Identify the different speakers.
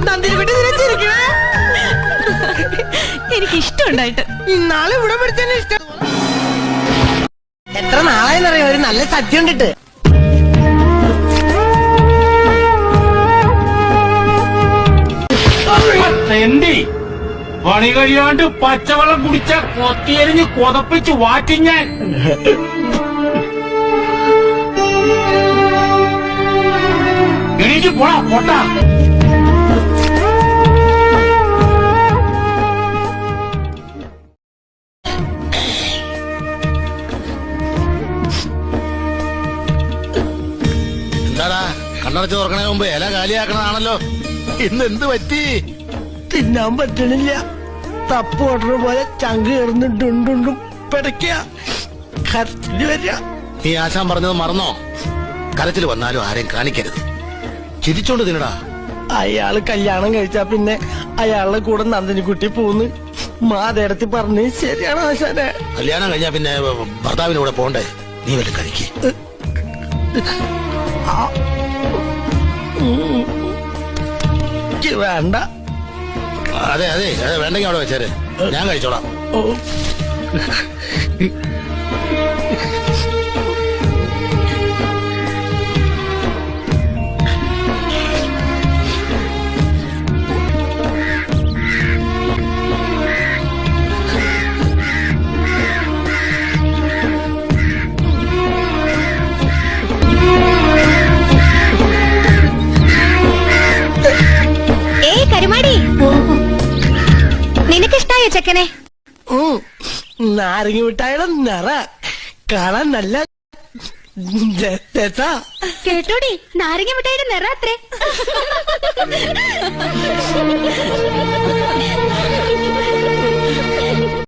Speaker 1: നന്ദിനിക്കുട്ടി നിരച്ചിരിക്കണേ.
Speaker 2: എനിക്ക് ഇഷ്ടമുണ്ടായിട്ട്
Speaker 1: ഇന്നാളെ ഇവിടെ പഠിച്ചതിന് ഇഷ്ടം. എത്ര നാളായെന്നറിയാം ഒരു നല്ല സദ്യ ഉണ്ടിട്ട്.
Speaker 3: എന്തേ പണി കഴിയാണ്ട് പച്ചവെള്ളം കുടിച്ച കൊത്തിയെരിഞ്ഞ് കൊതപ്പിച്ച് വാറ്റി ഞാൻ. എണീറ്റ് പോടാ പൊട്ടാ.
Speaker 4: എന്താടാ കണ്ണടച്ച് തുറക്കണേ മുമ്പ് ഇല കാലിയാക്കണതാണല്ലോ. ഇന്ന് എന്ത് പറ്റി?
Speaker 1: തിന്നാൻ പറ്റണില്ല. തപ്പ് ഓർഡർ പോലെ ചങ്ക് കയറുന്നു ഡുണ്ടുണ്ടും പിടയ്ക്ക കരച്ചില് വരിക.
Speaker 4: നീ ആശാൻ പറഞ്ഞത് മറന്നോ? കരച്ചിൽ വന്നാലും ആരെയും കാണിക്കരുത്, ചിരിച്ചോണ്ട് തിന്നടാ.
Speaker 1: അയാള് കല്യാണം കഴിച്ചാ പിന്നെ അയാളുടെ കൂടെ നന്ദിനിക്കുട്ടി പോന്ന് മാതേടത്തി പറഞ്ഞ് ശരിയാണ് ആശാനെ.
Speaker 4: കല്യാണം കഴിഞ്ഞാ പിന്നെ ഭർത്താവിന്റെ കൂടെ പോണ്ടേ? നീ വല്ല കഴിക്ക്.
Speaker 1: വേണ്ട.
Speaker 4: അതെ അതെ അതെ, വേണ്ടെങ്കിൽ അവിടെ വെച്ചേര്, ഞാൻ കഴിച്ചോളാം.
Speaker 1: ഓ
Speaker 2: നിനക്കിഷ്ടായോ ചെക്കനെ?
Speaker 1: നാരങ്ങ മിഠായിയുടെ നിറ കാണാൻ നല്ല
Speaker 2: കേട്ടോടി, നാരങ്ങ മിഠായിയുടെ നിറ അത്രേ.